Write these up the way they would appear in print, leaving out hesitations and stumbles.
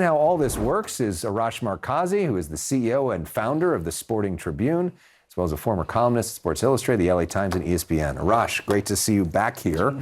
How all this works is Arash Markazi, who is the CEO and founder of the Sporting Tribune, as well as a former columnist at Sports Illustrated, the LA Times, and ESPN. Arash, great to see you back here.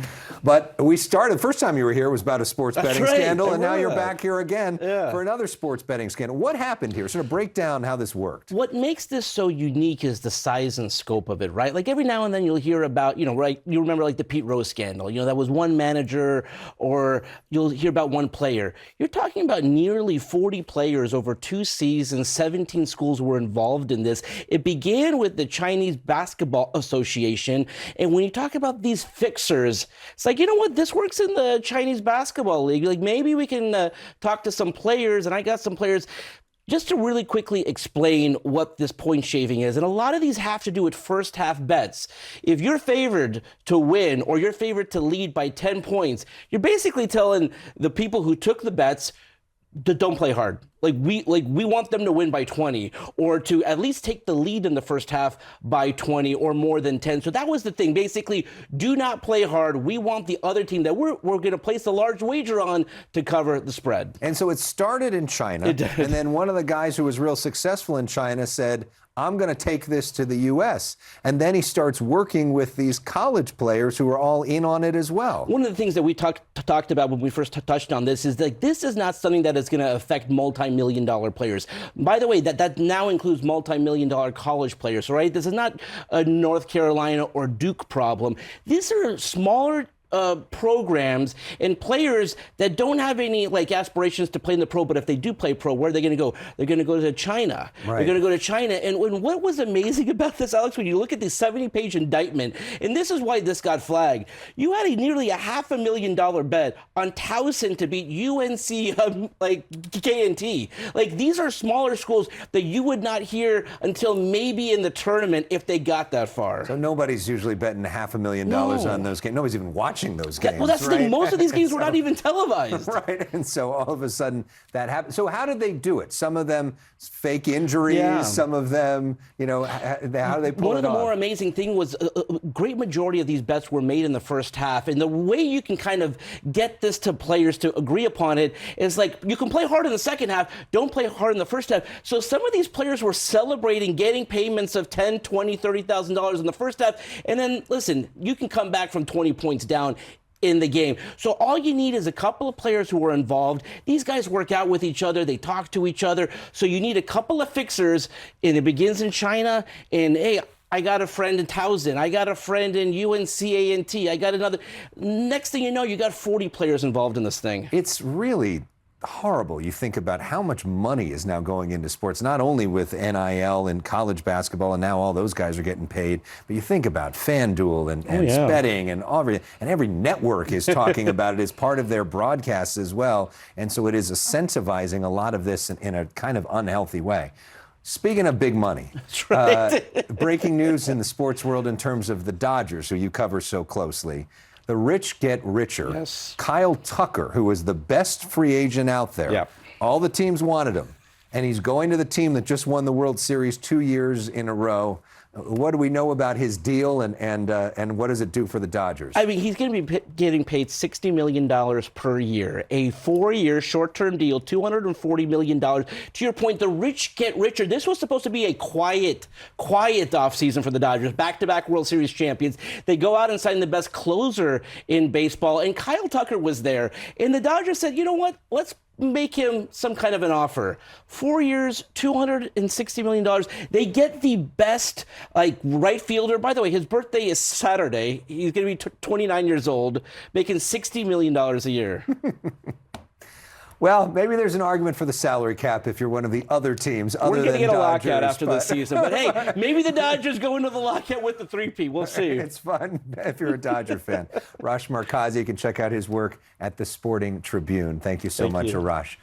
But we started, the first time you were here was about a sports betting scandal, and now you're back here again for another sports betting scandal. What happened here? Sort of break down how this worked. What makes this so unique is the size and scope of it, right? Like every now and then you'll hear about, right, you remember like the Pete Rose scandal, that was one manager, or you'll hear about one player. You're talking about nearly 40 players over 2 seasons, 17 schools were involved in this. It began with the Chinese Basketball Association, and when you talk about these fixers, it's like, you know what, this works in the Chinese Basketball League. Like maybe we can talk to some players, and I got some players. Just to really quickly explain what this point shaving is, and a lot of these have to do with first half bets. If you're favored to win or you're favored to lead by 10 points, you're basically telling the people who took the bets to don't play hard. We want them to win by 20 or to at least take the lead in the first half by 20 or more than 10. So that was the thing. Basically, do not play hard. We want the other team that we're going to place a large wager on to cover the spread. And so it started in China. It did. And then one of the guys who was real successful in China said, I'm going to take this to the U.S. And then he starts working with these college players who are all in on it as well. One of the things that we talked about when we first touched on this is that this is not something that is going to affect multi-million-dollar players. By the way, that now includes multi-million-dollar college players, right? This is not a North Carolina or Duke problem. These are smaller programs and players that don't have any aspirations to play in the pro, but if they do play pro, where are they going to go? They're going to go to China. Right. They're going to go to China. And what was amazing about this, Alex, when you look at the 70-page indictment, and this is why this got flagged, you had nearly a $500,000 bet on Towson to beat UNC, K&T. These are smaller schools that you would not hear until maybe in the tournament if they got that far. So nobody's usually betting $500,000 on those games. Nobody's even watching those games. Well, that's the thing. Most of these games were not even televised. Right. And so all of a sudden that happened. So how did they do it? Some of them fake injuries, some of them, how do they pull it off? One of the more amazing thing was a great majority of these bets were made in the first half. And the way you can kind of get this to players to agree upon it is you can play hard in the second half, don't play hard in the first half. So some of these players were celebrating getting payments of $10,000, $20,000, $30,000 in the first half. And then, listen, you can come back from 20 points down in the game. So all you need is a couple of players who are involved. These guys work out with each other. They talk to each other. So you need a couple of fixers, and it begins in China. And, hey, I got a friend in Towson. I got a friend in UNC-A&T. I got another. Next thing you know, you got 40 players involved in this thing. It's really horrible. You think about how much money is now going into sports, not only with NIL and college basketball, and now all those guys are getting paid, but you think about FanDuel and betting and every network is talking about it as part of their broadcasts as well. And so it is incentivizing a lot of this in a kind of unhealthy way. Speaking of big money, that's right. Breaking news in the sports world in terms of the Dodgers, who you cover so closely. The rich get richer. Yes. Kyle Tucker, who was the best free agent out there. Yep. All the teams wanted him. And he's going to the team that just won the World Series 2 years in a row. What do we know about his deal, and what does it do for the Dodgers? I mean, he's going to be getting paid $60 million per year, a 4-year short-term deal, $240 million. To your point, the rich get richer. This was supposed to be a quiet offseason for the Dodgers, back-to-back World Series champions. They go out and sign the best closer in baseball, and Kyle Tucker was there. And the Dodgers said, you know what, let's make him some kind of an offer. 4 years, $260 million. They get the best right fielder. By the way, his birthday is Saturday. He's going to be 29 years old, making $60 million a year. Well, maybe there's an argument for the salary cap if you're one of the other teams other than Dodgers. We're going to get a lockout after the season. But, hey, maybe the Dodgers go into the lockout with the 3P. We'll see. It's fun if you're a Dodger fan. Arash Markazi, you can check out his work at the Sporting Tribune. Thank you so much, Arash.